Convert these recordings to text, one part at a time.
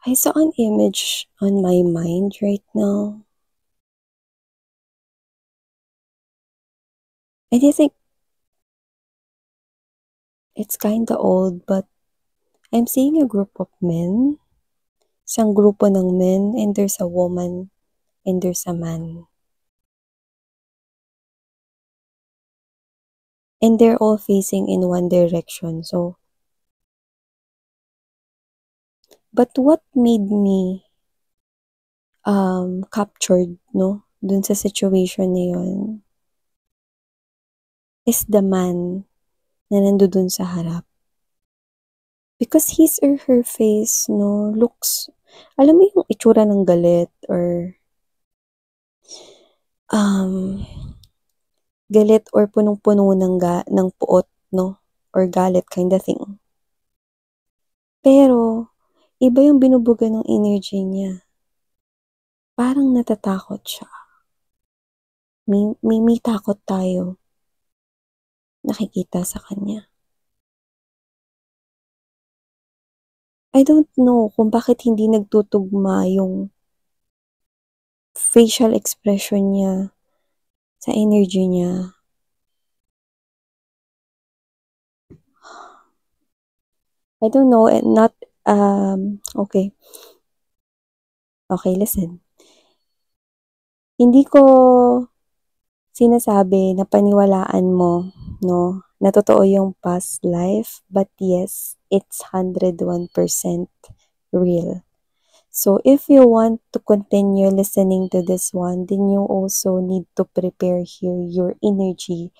I saw an image on my mind right now. And I think it's kinda old, but I'm seeing a group of men. Isang grupo ng men, and there's a woman, and there's a man. And they're all facing in one direction. So, but what made me captured, no, dun sa situation na yun, is the man na nandun sa harap. Because his or her face, no, looks, alam mo yung itsura ng galit or um, galit or punong-puno ng puot, no, or galit kind of thing. Pero, iba yung binubuga ng energy niya. Parang natatakot siya. May takot tayo nakikita sa kanya. I don't know kung bakit hindi nagtutugma yung facial expression niya sa energy niya. I don't know, and not, okay. Okay, listen. Hindi ko sinasabi na paniwalaan mo, no, na totoo yung past life, but yes, it's 101% real. So if you want to continue listening to this one, then you also need to prepare here your energy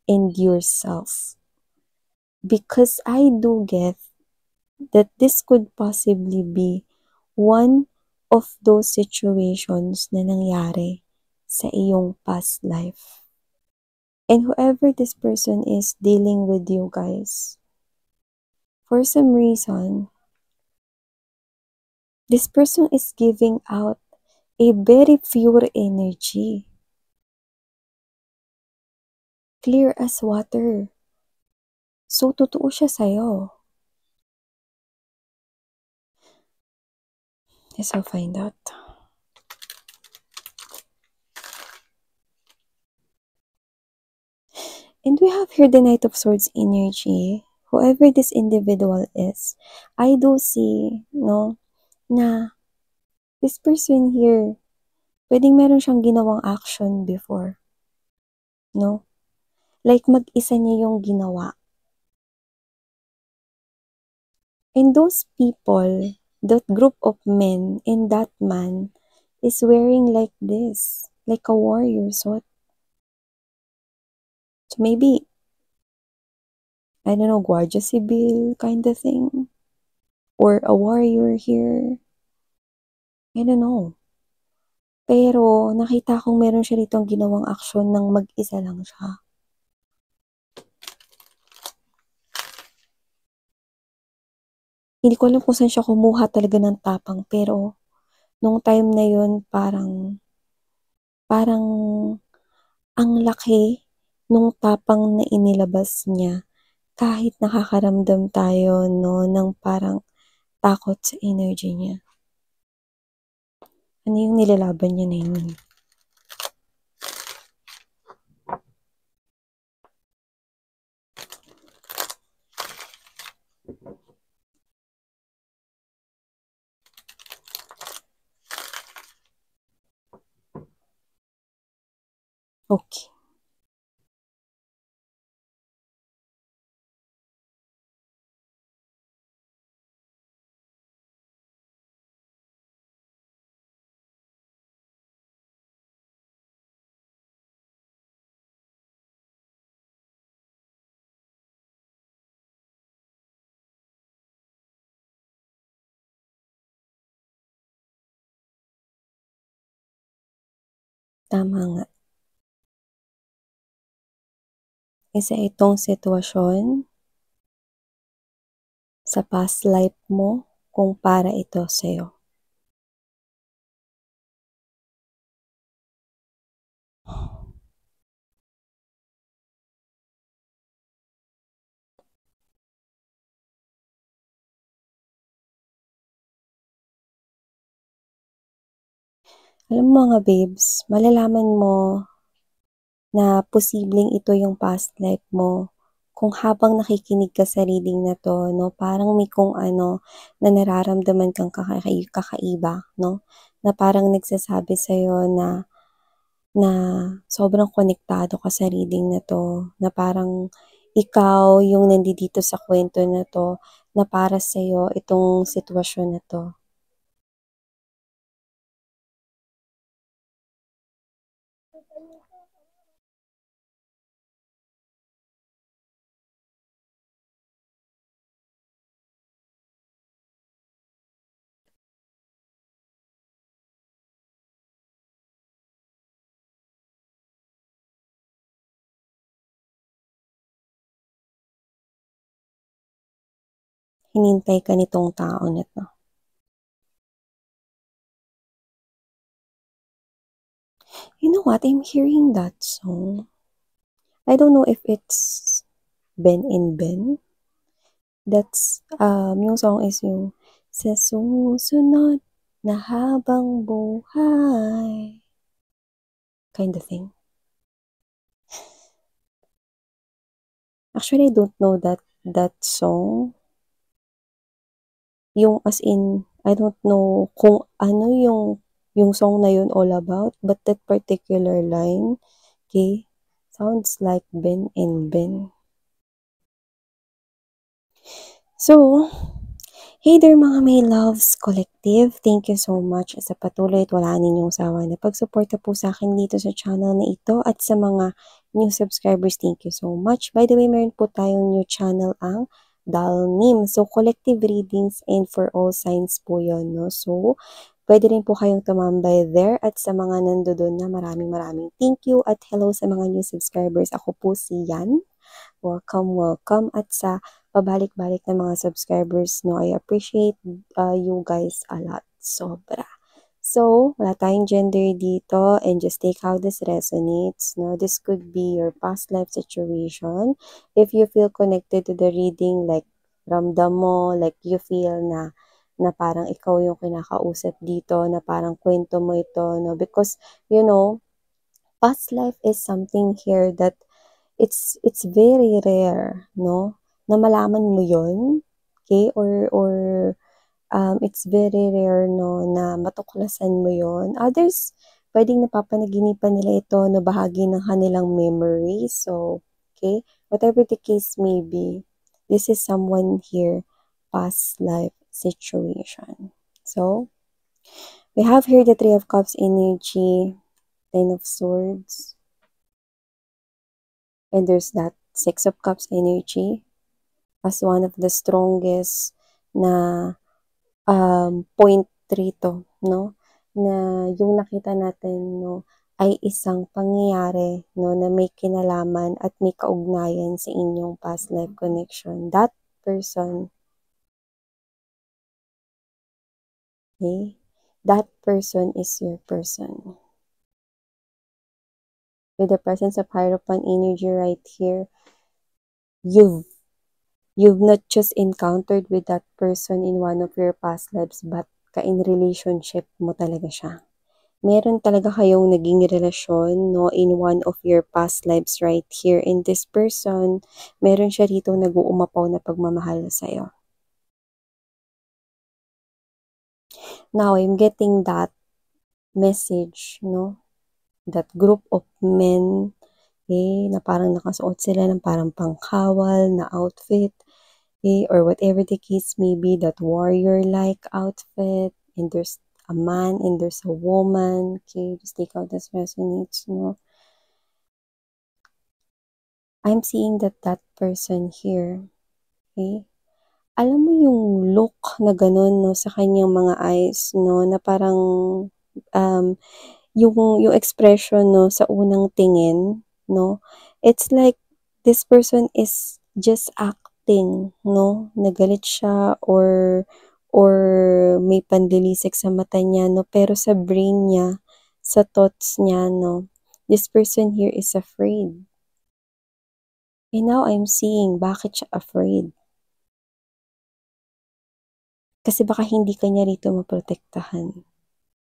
and yourself. Because I do get that this could possibly be one of those situations na nangyari sa iyong past life. And whoever this person is dealing with you guys, for some reason, this person is giving out a very pure energy. Clear as water. So, totoo siya sa'yo. Yes, I'll find out. And we have here the Knight of Swords energy. Whoever this individual is, I do see, no, na this person here, pwedeng meron siyang ginawang action before. No? Like, mag-isa niya yung ginawa. And those people, that group of men and that man is wearing like this, like a warrior suit. So maybe, I don't know, Guardia Civil kind of thing. Or a warrior here. I don't know. Pero nakita kong meron siya ditong ginawang aksyon ng mag-isa lang siya. Hindi ko alam kung saan siya kumuha talaga ng tapang, pero nung time na yun parang ang laki nung tapang na inilabas niya kahit nakakaramdam tayo, no, ng parang takot sa energy niya. Ano yung nilalaban niya na yun? Okay. Tama nga. Isa itong sitwasyon sa past life mo kung para ito sa'yo. Alam mo mga babes, malalaman mo na posibleng ito yung past life mo kung habang nakikinig ka sa reading na 'to 'no, parang may kung ano na nararamdaman kang kakaiba 'no, na parang nagsasabi sa'yo na na sobrang konektado ka sa reading na 'to, na parang ikaw yung nandidito sa kwento na 'to, na para sa'yo itong sitwasyon na 'to. Hinintay ka nitong tao na 'to. You know what, I'm hearing that song. I don't know if it's Ben and Ben. That's, yung song is yung, sa susunod na habang buhay, kind of thing. Actually, I don't know that song. Yung as in, I don't know kung ano yung song na yun all about, but that particular line, okay, sounds like Ben and Ben. So, hey there mga may loves collective, thank you so much sa patuloy at wala ninyong sawa na pagsuporta po sa akin dito sa channel na ito at sa mga new subscribers, thank you so much. By the way, meron po tayong new channel ang Dalnim. So, collective readings and for all signs po yun, no? So, pwede rin po kayong tumambay there at sa mga nandoon na maraming thank you at hello sa mga new subscribers. Ako po si Yan. Welcome, welcome. At sa pabalik-balik na mga subscribers, no, I appreciate you guys a lot. Sobra. So, wala tayong gender dito and just take how this resonates. No, this could be your past life situation. If you feel connected to the reading, like ramdam mo, like you feel na parang ikaw yung kinakausap dito, na parang kwento mo ito, no? Because, you know, past life is something here that it's very rare, no, na malaman mo yon, okay, or it's very rare, no, na matuklasan mo yon. Others, pwedeng napapanaginipan nila ito na bahagi ng kanilang memory. So, okay, whatever the case may be, this is someone here, past life situation. So, we have here the Three of Cups energy, Ten of Swords, and there's that Six of Cups energy as one of the strongest na point rito, no? Na yung nakita natin, no, ay isang pangyayari, no, na may kinalaman at may kaugnayan sa inyong past life connection. That person, okay? That person is your person. With the presence of Hierophant energy right here, you've not just encountered with that person in one of your past lives, but ka-in relationship mo talaga siya. Meron talaga kayong naging relasyon, no, in one of your past lives right here. And this person, meron siya rito nag-uumapaw na pagmamahal sa'yo. Now, I'm getting that message, no, that group of men, okay, na parang nakasuot sila ng parang pangkawal na outfit, okay, or whatever the case may be, that warrior-like outfit, and there's a man and there's a woman, okay, just take out this resonates, no. I'm seeing that person here, okay, alam mo yung look na gano'n, no, sa kanyang mga eyes, no, na parang, um, yung expression, no, sa unang tingin, no, it's like this person is just acting, no, nagalit siya or may panlilisik sa mata niya, no, pero sa brain niya, sa thoughts niya, no, this person here is afraid. And now I'm seeing bakit siya afraid. Kasi baka hindi ka niya rito maprotektahan.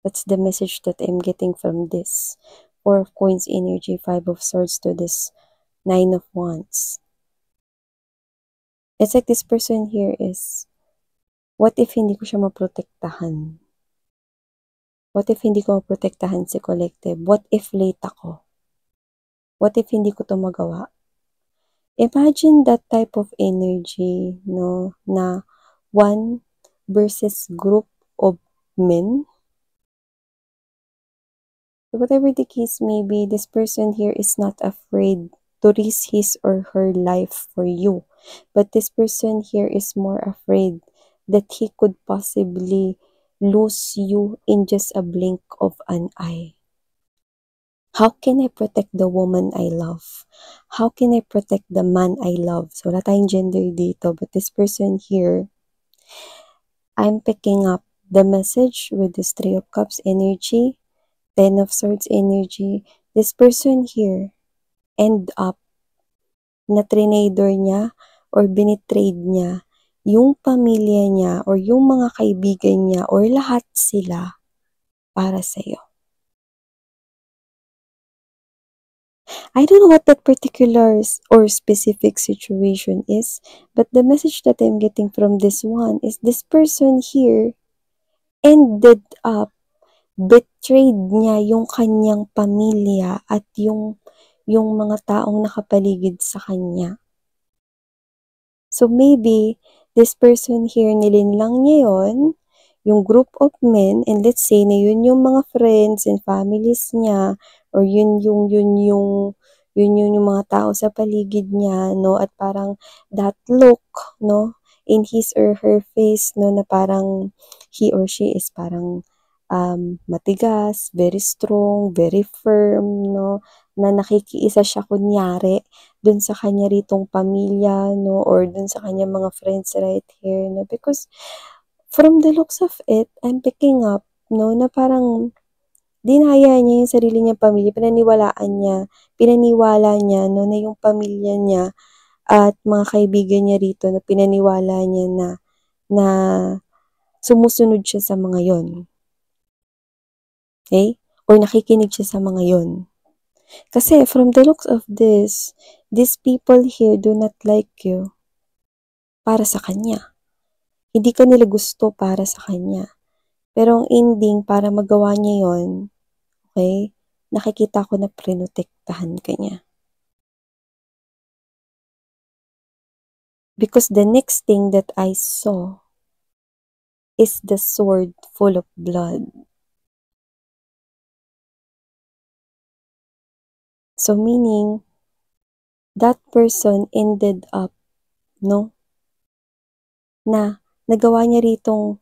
That's the message that I'm getting from this. Four of Coins energy, Five of Swords to this Nine of Wands. It's like this person here is, what if hindi ko siya maprotektahan? What if hindi ko maprotektahan si Collective? What if late ako? What if hindi ko to magawa? Imagine that type of energy, no, na one versus group of men. So whatever the case may be, this person here is not afraid to risk his or her life for you. But this person here is more afraid that he could possibly lose you in just a blink of an eye. How can I protect the woman I love? How can I protect the man I love? So, wala tayong gender dito. But this person here, I'm picking up the message with this Three of Cups energy, Ten of Swords energy. This person here end up na trinador niya or binitrade niya yung pamilya niya or yung mga kaibigan niya or lahat sila para sa'yo. I don't know what that particular or specific situation is, but the message that I'm getting from this one is this person here ended up betrayed niya yung kanyang pamilya at yung mga taong nakapaligid sa kanya. So maybe this person here nilinlang niya yung group of men, and let's say na yun yung mga friends and families niya, or yun yung mga tao sa paligid niya, no, at parang that look, no, in his or her face, no, na parang he or she is parang matigas, very strong, very firm, no, na nakikiisa siya kunyari dun sa kanya ritong pamilya, no, or dun sa kanya mga friends right here, no, because from the looks of it, I'm picking up, no, na parang dinaya niya yung sarili niyang pamilya, pinaniwala niya, no, na yung pamilya niya at mga kaibigan niya rito, na pinaniwala niya na sumusunod siya sa mga yon. Okay? Or nakikinig siya sa mga yon. Kasi from the looks of this, these people here do not like you para sa kanya. Hindi ka nila gusto para sa kanya. Pero ang ending, para magawa niya yon, okay, nakikita ko na prinotektahan ka niya. Because the next thing that I saw is the sword full of blood. So meaning, that person ended up, no, na nagawa niya ritong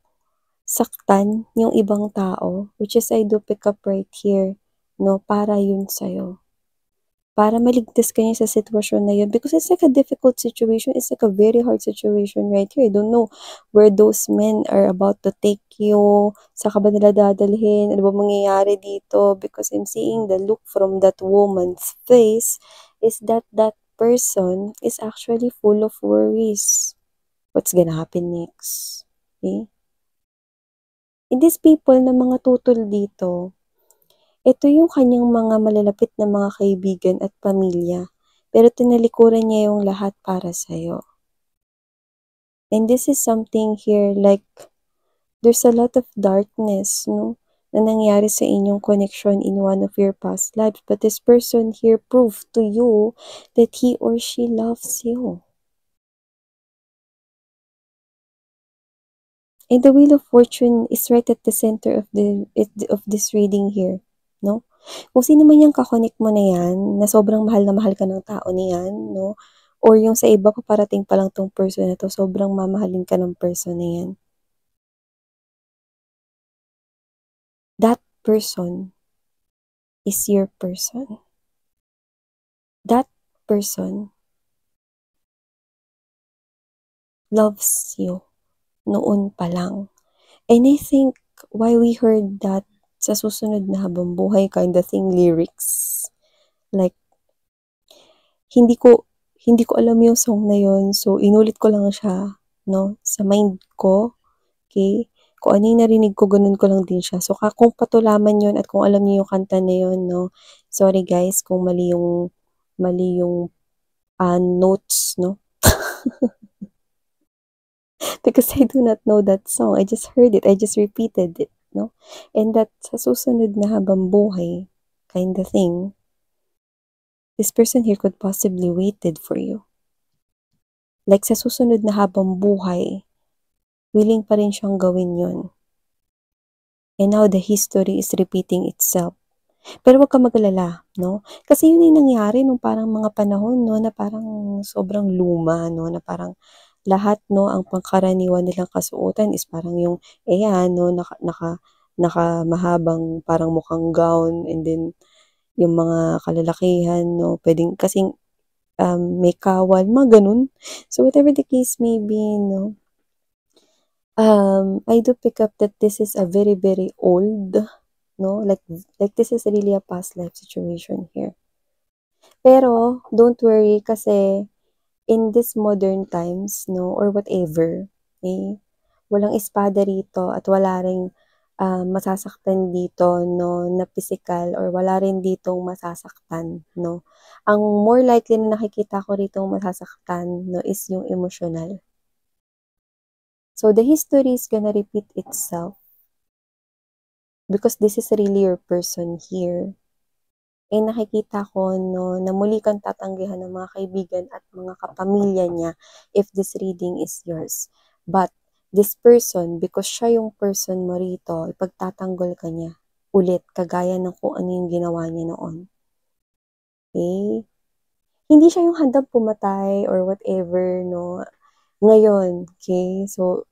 saktan yung ibang tao, which is I do pick up right here, no, para yun sa'yo. Para maligtas ka niya sa sitwasyon na yun. Because it's like a difficult situation. It's like a very hard situation right here. I don't know where those men are about to take you. Saan ka ba nila dadalhin? Ano ba mangyayari dito? Because I'm seeing the look from that woman's face is that person is actually full of worries. What's gonna happen next? Okay? And these people na mga tutol dito, ito yung kanyang mga malalapit na mga kaibigan at pamilya, pero tinalikuran niya yung lahat para sa'yo. And this is something here like, there's a lot of darkness, no, na nangyari sa inyong connection in one of your past lives. But this person here proved to you that he or she loves you. And the Wheel of Fortune is right at the center of this reading here, no? Kung sino man yung kakonek mo na yan, na sobrang mahal na mahal ka ng tao na yan, no? Or yung sa iba, paparating pa lang tong person na to, sobrang mamahalin ka ng person na yan. That person is your person. That person loves you noon pa lang. And I think why we heard that sa susunod na habang buhay kind of thing lyrics, like, hindi ko alam yung song na yun, so inulit ko lang siya, no, sa mind ko, okay? Kung ano yung narinig ko, ganun ko lang din siya. So, kung patulaman yun at kung alam niyo yung kanta na yun, no, sorry guys kung mali yung notes, no, because I do not know that song. I just heard it. I just repeated it, no? And that sa susunod na habang buhay kind of thing, this person here could possibly waited for you. Like sa susunod na habang buhay, willing pa rin siyang gawin yun. And now the history is repeating itself. Pero wag kang mag-alala, no? Kasi yun yung nangyari nung parang mga panahon, no, na parang sobrang luma, no, na parang lahat, no, ang pangkaraniwan nilang kasuotan is parang yung, ayan, no, naka mahabang parang mukhang gown, and then yung mga kalalakihan, no, pwedeng kasing may kawal, mga ganun. So whatever the case may be, no, I do pick up that this is a very, very old, no, like this is really a past life situation here. Pero don't worry kasi in this modern times, no, or whatever, eh, walang espada rito at wala ring masasaktan dito, no, na physical, or wala rin ditong masasaktan, no. Ang more likely na nakikita ko rito masasaktan, no, is yung emotional. So the history is gonna repeat itself because this is really your person here. Eh, nakikita ko, no, na muli kang tatanggihan ng mga kaibigan at mga kapamilya niya if this reading is yours. But this person, because siya yung person mo rito, ipagtatanggol ka niya ulit, kagaya ng kung ano yung ginawa niya noon. Okay? Hindi siya yung handang pumatay or whatever, no, ngayon. Okay? So,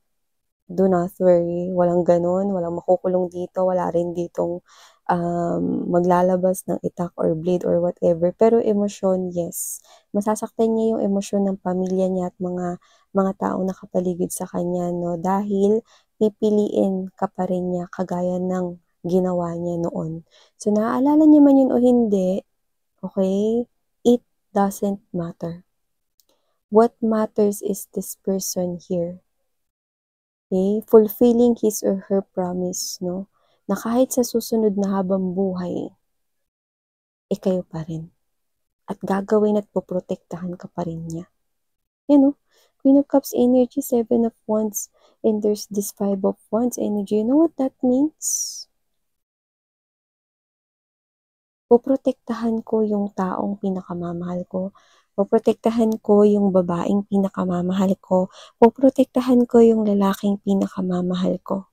do not worry, walang ganun, walang makukulong dito, wala rin ditong maglalabas ng itak or bleed or whatever. Pero emosyon, yes. Masasaktan niya yung emosyon ng pamilya niya at mga taong nakapaligid sa kanya, no? Dahil pipiliin ka pa rin niya kagaya ng ginawa niya noon. So, naaalala niya man yun o hindi, okay? It doesn't matter. What matters is this person here. Okay? Fulfilling his or her promise, no? Na kahit sa susunod na habang buhay, kayo pa rin. At gagawin at poprotektahan ka pa rin niya. You know, Queen of Cups energy, Seven of Wands, and there's this Five of Wands energy. You know what that means? Poprotektahan ko yung taong pinakamamahal ko. Poprotektahan ko yung babaeng pinakamamahal ko. Poprotektahan ko yung lalaking pinakamamahal ko.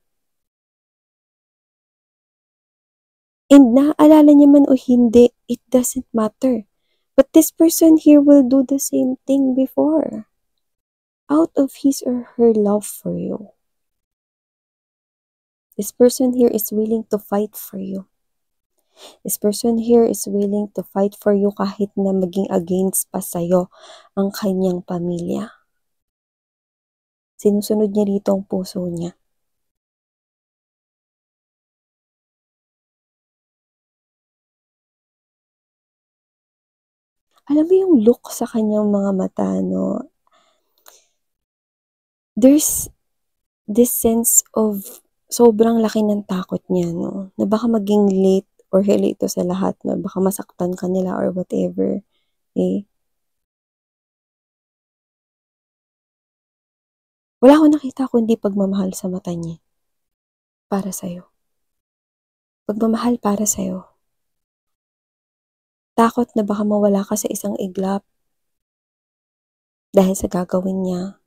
And naaalala niya man o hindi, it doesn't matter. But this person here will do the same thing before. Out of his or her love for you. This person here is willing to fight for you. This person here is willing to fight for you kahit na maging against pa sa'yo ang kanyang pamilya. Sinusunod niya rito ang puso niya. Alam mo yung look sa kanyang mga mata, no? There's this sense of sobrang laki ng takot niya, no? Na baka maging late or hili ito sa lahat, no? Baka masaktan ka nila or whatever. Eh? Wala akong nakita kundi pagmamahal sa mata niya. Para sa'yo. Pagmamahal para sa'yo. Takot na baka mawala ka sa isang iglap dahil sa gagawin niya.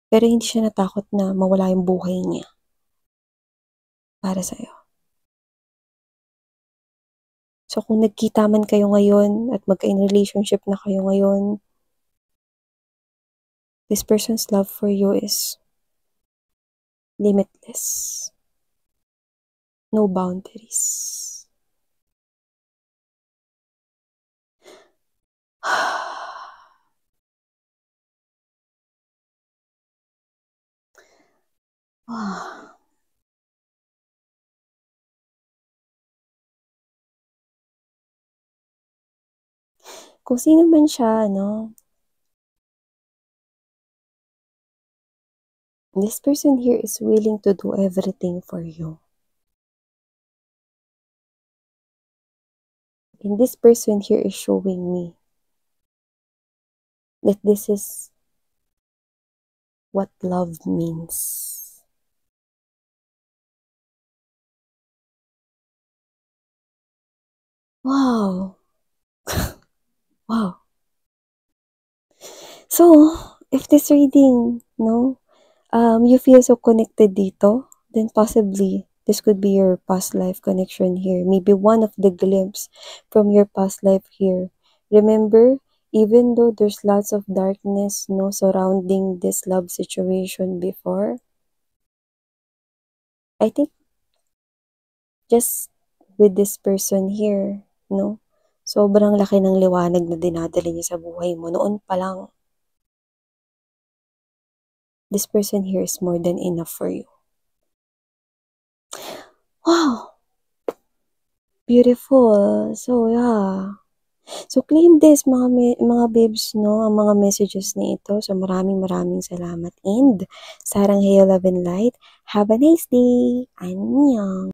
Pero hindi siya natakot na mawala yung buhay niya. Para sa'yo. So kung nagkita man kayo ngayon at magka-in relationship na kayo ngayon, this person's love for you is limitless. No boundaries. Kung sino man siya, no? This person here is willing to do everything for you. And this person here is showing me that this is what love means. Wow. Wow. So, if this reading, you feel so connected dito, then possibly this could be your past life connection here. Maybe one of the glimpse from your past life here. Remember, even though there's lots of darkness, surrounding this love situation before, I think just with this person here, sobrang laki ng liwanag na dinadala niya sa buhay mo. Noon pa lang, this person here is more than enough for you. Wow! Beautiful. So, yeah. So, claim this, mga babes, ang mga messages na ito. So, maraming salamat. And, sarang hayo, love and light. Have a nice day. Annyeong.